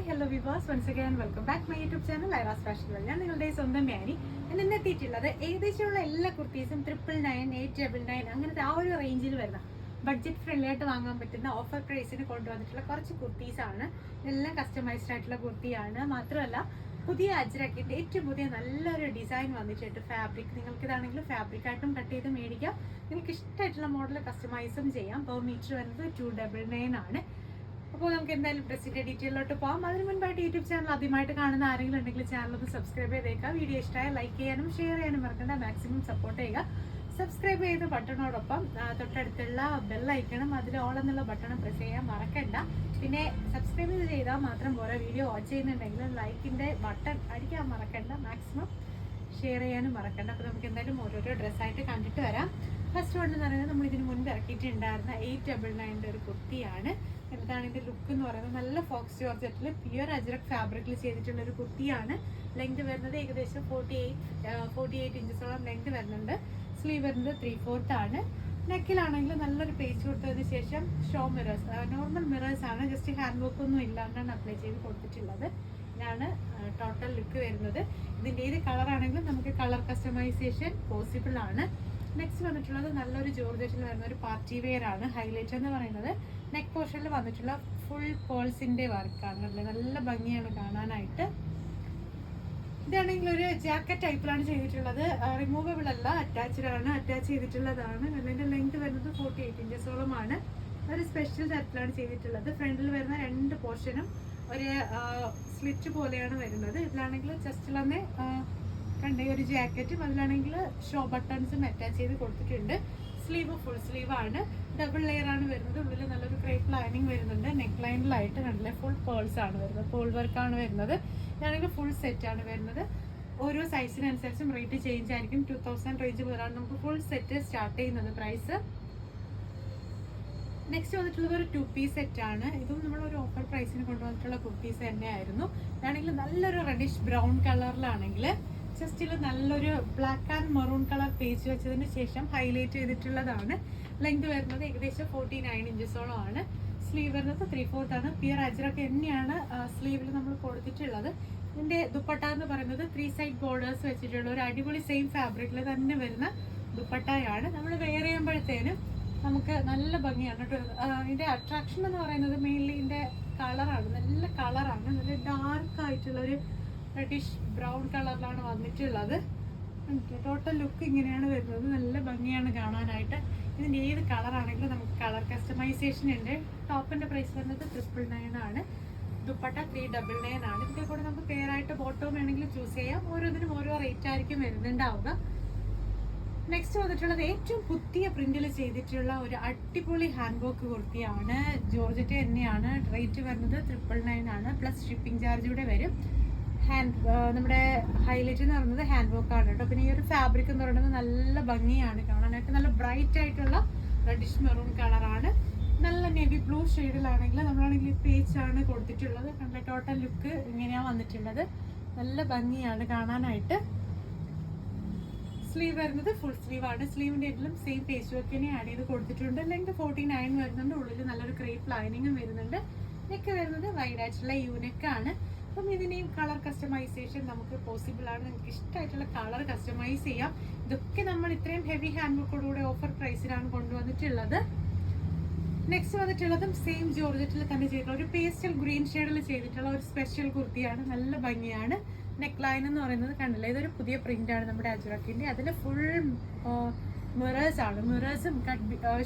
Hi hello viewers once again welcome back my YouTube channel Airas fashion world. ഞാൻ നിങ്ങളുടെ സ്വന്തം മാനി. ഞാൻ ഇന്ന് എത്തിയിട്ടുള്ളത് ഏകദേശമുള്ള എല്ലാ കുർത്തീസും 999, 899 അങ്ങനത്തെ ആ ഒരു റേഞ്ചിൽ വരുന്ന ബഡ്ജറ്റ് ഫ്രണ്ട്ലി ആയിട്ട് വാങ്ങാൻ പറ്റുന്ന ഓഫർ പ്രൈസിന് കൊണ്ടുവന്നിട്ടുള്ള കുറച്ച് കുർത്തീസാണ്. ഇതെല്ലാം കസ്റ്റമൈസ്ഡ് ആയിട്ടുള്ള കുർത്തിയാണ്. മാത്രമല്ല പുതിയ അജ്രക്കിൻ്റെ ഏറ്റവും പുതിയ നല്ലൊരു ഡിസൈൻ വന്നിട്ടുണ്ട്. ഫാബ്രിക് നിങ്ങൾക്കിതാണെങ്കിലും ഫാബ്രിക്കായിട്ടും കട്ട് ചെയ്ത് മേടിക്കാം. നിങ്ങൾക്ക് ഇഷ്ടമായിട്ടുള്ള മോഡൽ കസ്റ്റമൈസും ചെയ്യാം. പെർ മീറ്റർ വരുന്നത് 299 ആണ്. അപ്പോൾ നമുക്ക് എന്തായാലും ഡ്രസ്സിൻ്റെ ഡീറ്റെയിലോട്ട് പോകാം. അതിന് മുൻപായിട്ട് യൂട്യൂബ് ചാനൽ ആദ്യമായിട്ട് കാണുന്ന ആരെങ്കിലും ഉണ്ടെങ്കിൽ ചാനൽ ഒന്ന് സബ്സ്ക്രൈബ് ചെയ്തേക്കാം. വീഡിയോ ഇഷ്ടമായ ലൈക്ക് ചെയ്യാനും ഷെയർ ചെയ്യാനും മറക്കണ്ട. മാക്സിമം സപ്പോർട്ട് ചെയ്യുക. സബ്സ്ക്രൈബ് ചെയ്ത ബട്ടണോടൊപ്പം തൊട്ടടുത്തുള്ള ബെല്ലൈക്കണം അതിൽ ഓൾ എന്നുള്ള ബട്ടൺ പ്രസ് ചെയ്യാൻ മറക്കണ്ട. പിന്നെ സബ്സ്ക്രൈബ് ചെയ്താൽ മാത്രം പോരാ, വീഡിയോ വാച്ച് ചെയ്യുന്നുണ്ടെങ്കിൽ ലൈക്കിൻ്റെ ബട്ടൺ അടിക്കാൻ മറക്കണ്ട. മാക്സിമം ഷെയർ ചെയ്യാനും മറക്കണ്ട. അപ്പോൾ നമുക്ക് എന്തായാലും ഓരോരോ ഡ്രസ്സായിട്ട് കണ്ടിട്ട് വരാം. ഫസ്റ്റ് വൺ എന്ന് പറയുന്നത് നമ്മൾ ഇതിന് മുൻപ് ഇറക്കിയിട്ടുണ്ടായിരുന്ന 899 ഒരു കുർത്തിയാണ്. എന്താണ് ഇതിൻ്റെ ലുക്ക് എന്ന് പറയുന്നത്? നല്ല ഫോക്സ് ജോർജറ്റിൽ പ്യുവർ അജ്രക് ഫാബ്രിക്കിൽ ചെയ്തിട്ടുള്ള ഒരു കുർത്തിയാണ്. ലെങ്ത് വരുന്നത് ഏകദേശം 48 ഇഞ്ചസോളം ലെങ്ത് വരുന്നുണ്ട്. സ്ലീവ് വരുന്നത് 3/4 ആണ്. നെക്കിലാണെങ്കിൽ നല്ലൊരു പേസ്റ്റ് കൊടുത്തതിന് ശേഷം ഷോ മിറേഴ്സ്, നോർമൽ മിറേഴ്സ് ആണ്. ജസ്റ്റ് ഹാൻഡ് വർക്ക് ഒന്നും ഇല്ലാണ്ടാണ് അപ്ലൈ ചെയ്ത് കൊടുത്തിട്ടുള്ളത്. ഇതാണ് ടോട്ടൽ ലുക്ക് വരുന്നത്. ഇതിൻ്റെ ഏത് കളറാണെങ്കിലും നമുക്ക് കളർ കസ്റ്റമൈസേഷൻ പോസിബിൾ ആണ്. നെക്സ്റ്റ് വന്നിട്ടുള്ളത് നല്ലൊരു ജോർജറ്റിൽ വരുന്ന ഒരു പാർട്ടി വെയർ ആണ്. ഹൈലൈറ്റ് എന്ന് പറയുന്നത് നെക്ക് പോർഷനിൽ വന്നിട്ടുള്ള ഫുൾ പേൾസിൻ്റെ വർക്കാണ്. നല്ല ഭംഗിയാണ് കാണാനായിട്ട്. ഇതാണെങ്കിൽ ഒരു ജാക്കറ്റ് ടൈപ്പിലാണ് ചെയ്തിട്ടുള്ളത്. റിമൂവബിൾ അല്ല, അറ്റാച്ച്ഡ് ആണ്. അറ്റാച്ച് ചെയ്തിട്ടുള്ളതാണ്. അതിൻ്റെ ലെങ്ത് വരുന്നത് 48 ഇഞ്ചസോളമാണ്. ഒരു സ്പെഷ്യൽ തരത്തിലാണ് ചെയ്തിട്ടുള്ളത്. ഫ്രണ്ടിൽ വരുന്ന രണ്ട് പോർഷനും ഒരു സ്ലിറ്റ് പോലെയാണ് വരുന്നത്. ഇതിലാണെങ്കിൽ ചെസ്റ്റിൽ തന്നെ കണ്ട ഒരു ജാക്കറ്റും അതിലാണെങ്കിൽ ഷോ ബട്ടൺസും അറ്റാച്ച് ചെയ്ത് കൊടുത്തിട്ടുണ്ട്. സ്ലീവ് ഫുൾ സ്ലീവ് ആണ്. ഡബിൾ ലെയർ ആണ് വരുന്നത്. ഉള്ളിൽ നല്ലൊരു ക്രേപ്പ് ലൈനിങ് വരുന്നുണ്ട്. നെക്ക് ലൈനിലായിട്ട് കണ്ടില്ലേ ഫുൾ പേൾസ് ആണ് വരുന്നത്. പേൾ വർക്കാണ് വരുന്നത്. ഇതാണെങ്കിൽ ഫുൾ സെറ്റ് ആണ് വരുന്നത്. ഓരോ സൈസിനനുസരിച്ചും റേറ്റ് ചേഞ്ച് ആയിരിക്കും. 2000 റേഞ്ച് മുതലാണ് നമുക്ക് ഫുൾ സെറ്റ് സ്റ്റാർട്ട് ചെയ്യുന്നത് പ്രൈസ്. നെക്സ്റ്റ് വന്നിട്ടുള്ളത് ഒരു 2 പീസ് സെറ്റ് ആണ്. ഇതും നമ്മളൊരു ഓഫർ പ്രൈസിന് കൊണ്ടുവന്നിട്ടുള്ള കുർത്തീസ് തന്നെയായിരുന്നു. ഇതാണെങ്കിൽ നല്ലൊരു റെഡിഷ് ബ്രൗൺ കളറിലാണെങ്കിൽ ജസ്റ്റിൽ നല്ലൊരു black and maroon colour page വെച്ചതിന് ശേഷം ഹൈലൈറ്റ് ചെയ്തിട്ടുള്ളതാണ്. ലെങ്ത് വരുന്നത് ഏകദേശം 49 ഇഞ്ചസോളം ആണ്. സ്ലീവ് വരുന്നത് 3/4 ആണ്. പിയർ അജ്രക്ക് തന്നെയാണ് സ്ലീവിൽ നമ്മൾ കൊടുത്തിട്ടുള്ളത്. ഇതിൻ്റെ ദുപ്പട്ട എന്ന് പറയുന്നത് 3 സൈഡ് ബോർഡേഴ്സ് വെച്ചിട്ടുള്ള ഒരു അടിപൊളി സെയിം ഫാബ്രിക്കിൽ തന്നെ വരുന്ന ദുപ്പട്ടയാണ്. നമ്മൾ വെയർ ചെയ്യുമ്പോഴത്തേനും നമുക്ക് നല്ല ഭംഗിയാണ് കേട്ടോ. ഇതിൻ്റെ അട്രാക്ഷൻ എന്ന് പറയുന്നത് മെയിൻലി ഇതിൻ്റെ കളറാണ്. നല്ല കളറാണ്. നല്ല ഡാർക്ക് ആയിട്ടുള്ളൊരു റെഡിഷ് ബ്രൗൺ കളറിലാണ് വന്നിട്ടുള്ളത്. ടോട്ടൽ ലുക്ക് ഇങ്ങനെയാണ് വരുന്നത്. നല്ല ഭംഗിയാണ് കാണാനായിട്ട്. ഇതിൻ്റെ ഏത് കളറാണെങ്കിലും നമുക്ക് കളർ കസ്റ്റമൈസേഷൻ ഉണ്ട്. ടോപ്പിൻ്റെ പ്രൈസ് വരുന്നത് 999 ആണ്. ദുപ്പട്ട 399 ആണ്. ഇതിൻ്റെ കൂടെ നമുക്ക് പെയറായിട്ട് ബോട്ടം വേണമെങ്കിൽ ചൂസ് ചെയ്യാം. ഓരോന്നിനും ഓരോ റേറ്റ് ആയിരിക്കും വരുന്നുണ്ടാവുക. നെക്സ്റ്റ് വന്നിട്ടുള്ളത് ഏറ്റവും പുതിയ പ്രിന്റിൽ ചെയ്തിട്ടുള്ള ഒരു അടിപൊളി ഹാൻഡ് വർക്ക് കുർത്തിയാണ്. ജോർജറ്റ് തന്നെയാണ്. റേറ്റ് വരുന്നത് 999 ആണ്. പ്ലസ് ഷിപ്പിംഗ് ചാർജ് കൂടെ വരും. നമ്മുടെ ഹൈലൈറ്റ് എന്ന് പറയുന്നത് ഹാൻഡ് വർക്ക് ആണ് കേട്ടോ. പിന്നെ ഈ ഒരു ഫാബ്രിക് എന്ന് പറയുന്നത് നല്ല ഭംഗിയാണ് കാണാനായിട്ട്. നല്ല ബ്രൈറ്റ് ആയിട്ടുള്ള റെഡിഷ് മെറൂൺ കളറാണ്. നല്ല നേവി ബ്ലൂ ഷെയ്ഡിലാണെങ്കിൽ നമ്മളാണെങ്കിൽ പേച്ചാണ് കൊടുത്തിട്ടുള്ളത്. കണ്ട ടോട്ടൽ ലുക്ക് ഇങ്ങനെയാണ് വന്നിട്ടുള്ളത്. നല്ല ഭംഗിയാണ് കാണാനായിട്ട്. സ്ലീവ് വരുന്നത് ഫുൾ സ്ലീവ് ആണ്. സ്ലീവിൻ്റെ എല്ലാം സെയിം പേച്ച് വർക്ക് തന്നെ ആഡ് ചെയ്ത് കൊടുത്തിട്ടുണ്ട്. ലെങ്ത് 49 വരുന്നുണ്ട്. ഉള്ളിൽ നല്ലൊരു ക്രേപ്പ് ലൈനിങ്ങും വരുന്നുണ്ട്. നെക്ക് വരുന്നത് വൈഡ് ആയിട്ടുള്ള യൂനെക്കാണ്. അപ്പം ഇതിനെയും കളർ കസ്റ്റമൈസേഷൻ നമുക്ക് പോസിബിൾ ആണ്. നിങ്ങൾക്ക് ഇഷ്ടമായിട്ടുള്ള കളർ കസ്റ്റമൈസ് ചെയ്യാം. ഇതൊക്കെ നമ്മൾ ഇത്രയും ഹെവി ഹാൻഡ് വർക്കോടുകൂടെ ഓഫർ പ്രൈസിലാണ് കൊണ്ടുവന്നിട്ടുള്ളത്. നെക്സ്റ്റ് വന്നിട്ടുള്ളതും സെയിം ജോർജറ്റിൽ തന്നെ ചെയ്തിട്ടുള്ള ഒരു പേസ്റ്റൽ ഗ്രീൻ ഷെയ്ഡിൽ ചെയ്തിട്ടുള്ള ഒരു സ്പെഷ്യൽ കുർത്തിയാണ്. നല്ല ഭംഗിയാണ്. നെക്ക് ലൈൻ എന്ന് പറയുന്നത് കണ്ടില്ല, ഇതൊരു പുതിയ പ്രിന്റാണ് നമ്മുടെ അജ്രക്കിൻ്റെ. അതിൽ ഫുൾ മിറേഴ്സ് ആണ്. മിറേഴ്സും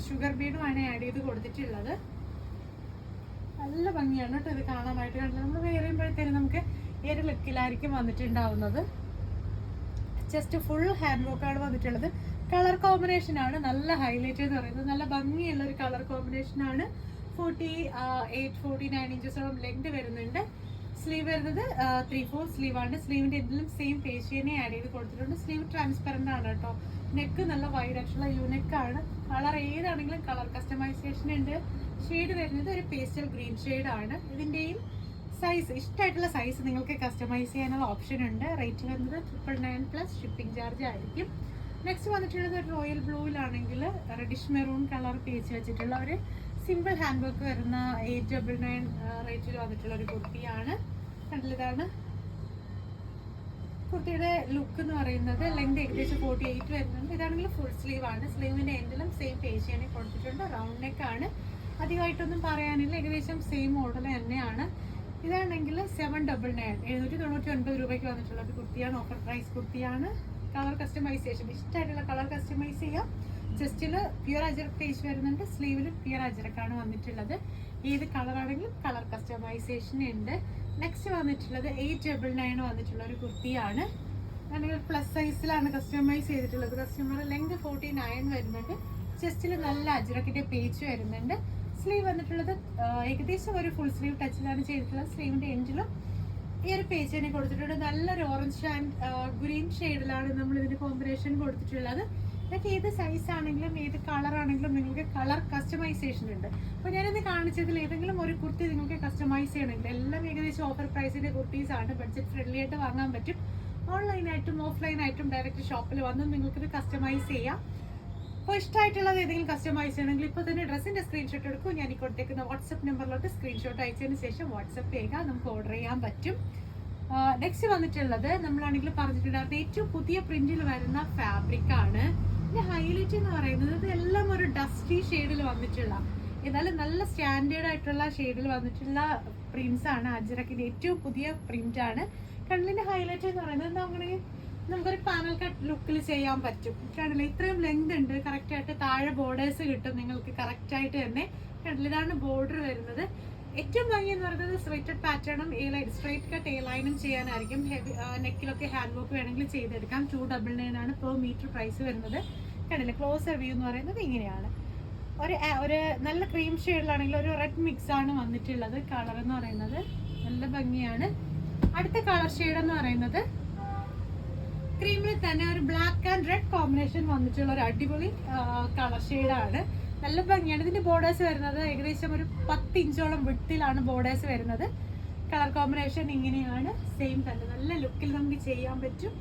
ഷുഗർ ബീഡുമാണ് ആഡ് ചെയ്ത് കൊടുത്തിട്ടുള്ളത്. നല്ല ഭംഗിയാണ് കേട്ടോ ഇത് കാണാനായിട്ട്. കണ്ടില്ല, നമ്മൾ വെയർ ചെയ്യുമ്പോഴത്തേനും നമുക്ക് ഈ ഒരു ലുക്കിലായിരിക്കും വന്നിട്ടുണ്ടാവുന്നത്. ജസ്റ്റ് ഫുൾ ഹാൻഡ് വർക്കാണ് വന്നിട്ടുള്ളത്. കളർ കോമ്പിനേഷൻ ആണ് നല്ല ഹൈലൈറ്റ് എന്ന് പറയുന്നത്. നല്ല ഭംഗിയുള്ള ഒരു കളർ കോമ്പിനേഷൻ ആണ്. 49 ഇഞ്ചസോളം ലെങ്ത് വരുന്നുണ്ട്. സ്ലീവ് വരുന്നത് 3/4 സ്ലീവ് ആണ്. സ്ലീവിൻ്റെ എന്തെങ്കിലും സെയിം പേശിയനെ ആഡ് ചെയ്ത് കൊടുത്തിട്ടുണ്ട്. സ്ലീവ് ട്രാൻസ്പെറൻ്റ് ആണ് കേട്ടോ. നെക്ക് നല്ല വൈഡ് ആയിട്ടുള്ള യൂനെക്കാണ്. കളർ ഏതാണെങ്കിലും കളർ കസ്റ്റമൈസേഷൻ ഉണ്ട്. ഷെയ്ഡ് വരുന്നത് ഒരു പേസ്റ്റൽ ഗ്രീൻ ഷെയ്ഡ് ആണ്. ഇതിൻ്റെയും സൈസ് ഇഷ്ടമായിട്ടുള്ള സൈസ് നിങ്ങൾക്ക് കസ്റ്റമൈസ് ചെയ്യാനുള്ള ഓപ്ഷൻ ഉണ്ട്. റേറ്റ് വരുന്നത് 999 പ്ലസ് ഷിപ്പിംഗ് ചാർജ് ആയിരിക്കും. നെക്സ്റ്റ് വന്നിട്ടുള്ളത് ഒരു റോയൽ ബ്ലൂവിലാണെങ്കിൽ റെഡിഷ് മെറൂൺ കളർ പേച്ച് വെച്ചിട്ടുള്ള ഒരു സിമ്പിൾ ഹാൻഡ് വർക്ക് വരുന്ന 899 റേറ്റിൽ വന്നിട്ടുള്ള ഒരു കുർത്തിയാണ്. കണ്ടിതാണ് കുർത്തിയുടെ ലുക്ക് എന്ന് പറയുന്നത്. ലെങ്ത് ഏകദേശം 48 വരുന്നുണ്ട്. ഇതാണെങ്കിൽ ഫുൾ സ്ലീവ് ആണ്. സ്ലീവിന്റെ എൻഡിലും സെയിം പേശിയാണ് കൊടുത്തിട്ടുണ്ട്. റൗണ്ട് നെക്ക് ആണ്. അധികമായിട്ടൊന്നും പറയാനില്ല, ഏകദേശം സെയിം മോഡൽ തന്നെയാണ്. ഇതാണെങ്കിൽ 799 799 രൂപയ്ക്ക് വന്നിട്ടുള്ള ഒരു കുർത്തിയാണ്. ഓഫർ പ്രൈസ് കുർത്തിയാണ്. കളർ കസ്റ്റമൈസേഷൻ ഇഷ്ടമായിട്ടുള്ള കളർ കസ്റ്റമൈസ് ചെയ്യാം. ജസ്റ്റിൽ പ്യുർ അജറക് പേജ് വരുന്നുണ്ട്. സ്ലീവിലും പ്യുർ അജറക്കാണ് വന്നിട്ടുള്ളത്. ഏത് കളറാണെങ്കിലും കളർ കസ്റ്റമൈസേഷൻ ഉണ്ട്. നെക്സ്റ്റ് വന്നിട്ടുള്ളത് 899 വന്നിട്ടുള്ള ഒരു കുർത്തിയാണ്. അല്ലെങ്കിൽ പ്ലസ് സൈസിലാണ് കസ്റ്റമൈസ് ചെയ്തിട്ടുള്ളത്. കസ്റ്റമർ ലെങ്ത് 49 വരുന്നുണ്ട്. ചെസ്റ്റിൽ നല്ല അജ്രക്കിന്റെ പേജ് വരുന്നുണ്ട്. സ്ലീവ് വന്നിട്ടുള്ളത് ഏകദേശം ഒരു ഫുൾ സ്ലീവ് ടച്ചിലാണ് ചെയ്തിട്ടുള്ളത്. സ്ലീവിന്റെ എൻഡിലും ഈ ഒരു പേജ് തന്നെ കൊടുത്തിട്ടുണ്ട്. നല്ലൊരു ഓറഞ്ച് ആൻഡ് ഗ്രീൻ ഷെയ്ഡിലാണ് നമ്മൾ ഇതിന്റെ കോമ്പിനേഷൻ കൊടുത്തിട്ടുള്ളത്. ഇതൊക്കെ ഏത് സൈസ് ആണെങ്കിലും ഏത് കളർ ആണെങ്കിലും നിങ്ങൾക്ക് കളർ കസ്റ്റമൈസേഷൻ ഉണ്ട്. അപ്പോൾ ഞാനിന്ന് കാണിച്ചതിൽ ഏതെങ്കിലും ഒരു കുർത്തി നിങ്ങൾക്ക് കസ്റ്റമൈസ് ചെയ്യണമെങ്കിൽ എല്ലാം ഏകദേശം ഓഫർ പ്രൈസിന്റെ കുർത്തീസ് ആണ്. ബഡ്ജറ്റ് ഫ്രണ്ട്ലി ആയിട്ട് വാങ്ങാൻ പറ്റും. ഓൺലൈനായിട്ടും ഓഫ്ലൈനായിട്ടും ഡയറക്റ്റ് ഷോപ്പിൽ വന്ന് നിങ്ങൾക്കിത് കസ്റ്റമൈസ് ചെയ്യാം. അപ്പോൾ ഇഷ്ടമായിട്ടുള്ളത് ഏതെങ്കിലും കസ്റ്റമൈസ് ചെയ്യണമെങ്കിൽ ഇപ്പോൾ തന്നെ ഡ്രസ്സിന്റെ സ്ക്രീൻഷോട്ട് എടുക്കും. ഞാൻ ഈ കൊടുത്തേക്കുന്ന വാട്സപ്പ് നമ്പറിലോട്ട് സ്ക്രീൻഷോട്ട് അയച്ചതിന് ശേഷം വാട്സപ്പ് ചെയ്യുക, നമുക്ക് ഓർഡർ ചെയ്യാൻ പറ്റും. നെക്സ്റ്റ് വന്നിട്ടുള്ളത് നമ്മളാണെങ്കിൽ പറഞ്ഞിട്ടുണ്ടായിരുന്നത് ഏറ്റവും പുതിയ പ്രിന്റിൽ വരുന്ന ഫാബ്രിക് ആണ്. ഇതിന്റെ ഹൈലൈറ്റ് എന്ന് പറയുന്നത് ഇതെല്ലാം ഒരു ഡസ്റ്റി ഷെയ്ഡിൽ വന്നിട്ടുള്ള, എന്നാലും നല്ല സ്റ്റാൻഡേർഡ് ആയിട്ടുള്ള ഷെയ്ഡിൽ വന്നിട്ടുള്ള പ്രിന്റ്സ് ആണ്. അജ്രക്കിന്റെ ഏറ്റവും പുതിയ പ്രിന്റ് ആണ്. കണ്ണിന്റെ ഹൈലൈറ്റ് എന്ന് പറയുന്നത് നമുക്കൊരു പാനൽ കട്ട് ലുക്കിൽ ചെയ്യാൻ പറ്റും. കണ്ടില്ല, ഇത്രയും ലെങ്ത് ഉണ്ട്. കറക്റ്റ് ആയിട്ട് താഴെ ബോർഡേഴ്സ് കിട്ടും നിങ്ങൾക്ക് കറക്റ്റ് ആയിട്ട് തന്നെ. കണ്ടില്ല, ഇതാണ് ബോർഡർ വരുന്നത്. ഏറ്റവും ഭംഗി എന്ന് പറയുന്നത് സ്ട്രൈറ്റഡ് പാറ്റേണും സ്ട്രൈറ്റ് കട്ട് എ ലൈനും ചെയ്യാനായിരിക്കും. ഹെവി നെക്കിലൊക്കെ ഹാൻഡ് വർക്ക് വേണമെങ്കിൽ ചെയ്തെടുക്കാം. 299 ആണ് പെർ മീറ്റർ പ്രൈസ് വരുന്നത്. കണ്ടില്ല, ക്ലോസർ വ്യൂ എന്ന് പറയുന്നത് ഇങ്ങനെയാണ്. ഒരു നല്ല ക്രീം ഷെയ്ഡിലാണെങ്കിൽ ഒരു റെഡ് മിക്സ് ആണ് വന്നിട്ടുള്ളത്. കളർ എന്ന് പറയുന്നത് നല്ല ഭംഗിയാണ്. അടുത്ത കളർ ഷെയ്ഡ് എന്ന് പറയുന്നത് ക്രീമിൽ തന്നെ ഒരു ബ്ലാക്ക് ആൻഡ് റെഡ് കോമ്പിനേഷൻ വന്നിട്ടുള്ള ഒരു അടിപൊളി കളർ ഷെയ്ഡാണ്. നല്ല ഭംഗിയാണ്. ഇതിന്റെ ബോർഡേഴ്സ് വരുന്നത് ഏകദേശം ഒരു 10 ഇഞ്ചോളം വിട്ടിലാണ് ബോർഡേഴ്സ് വരുന്നത്. കളർ കോമ്പിനേഷൻ ഇങ്ങനെയാണ്. സെയിം തന്നെ നല്ല ലുക്കിൽ നമുക്ക് ചെയ്യാൻ പറ്റും.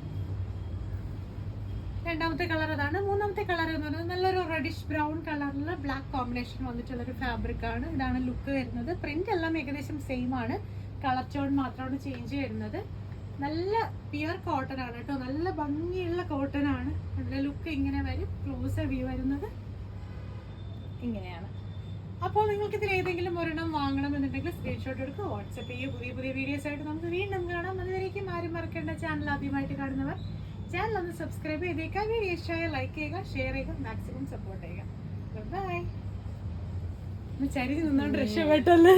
രണ്ടാമത്തെ കളർ അതാണ്. മൂന്നാമത്തെ കളർ എന്ന് പറയുന്നത് നല്ലൊരു റെഡിഷ് ബ്രൗൺ കളറിലുള്ള ബ്ലാക്ക് കോമ്പിനേഷൻ വന്നിട്ടുള്ള ഒരു ഫാബ്രിക് ആണ്. ഇതാണ് ലുക്ക് വരുന്നത്. പ്രിന്റ് എല്ലാം ഏകദേശം സെയിം ആണ്. കളർ ടോൺ മാത്രമാണ് ചേഞ്ച് വരുന്നത്. നല്ല പ്യുർ കോട്ടൺ ആണ് കേട്ടോ. നല്ല ഭംഗിയുള്ള കോട്ടൺ ആണ്. നല്ല ലുക്ക് ഇങ്ങനെ വരും. ക്ലോസർ വ്യൂ വരുന്നത് ഇങ്ങനെയാണ്. അപ്പോൾ നിങ്ങൾക്ക് ഇതിൽ ഏതെങ്കിലും ഒരെണ്ണം വാങ്ങണമെന്നുണ്ടെങ്കിൽ സ്ക്രീൻഷോട്ട് എടുക്കുക, വാട്സപ്പ് ചെയ്യുക. പുതിയ വീഡിയോസ് ആയിട്ട് നമുക്ക് വീണ്ടും കാണാം. അതുവരേക്കും ആരും മറക്കേണ്ട, ചാനൽ ആദ്യമായിട്ട് കാണുന്നവർ ചാനൽ ഒന്ന് സബ്സ്ക്രൈബ് ചെയ്തേക്കുക. വീഡിയോ ഇഷ്ടമായ ലൈക്ക് ചെയ്യുക, ഷെയർ ചെയ്യുക, മാക്സിമം സപ്പോർട്ട് ചെയ്യുക. ബൈ. ചരിഞ്ഞ് നിന്നോണ്ട് രക്ഷപ്പെട്ടല്ലേ.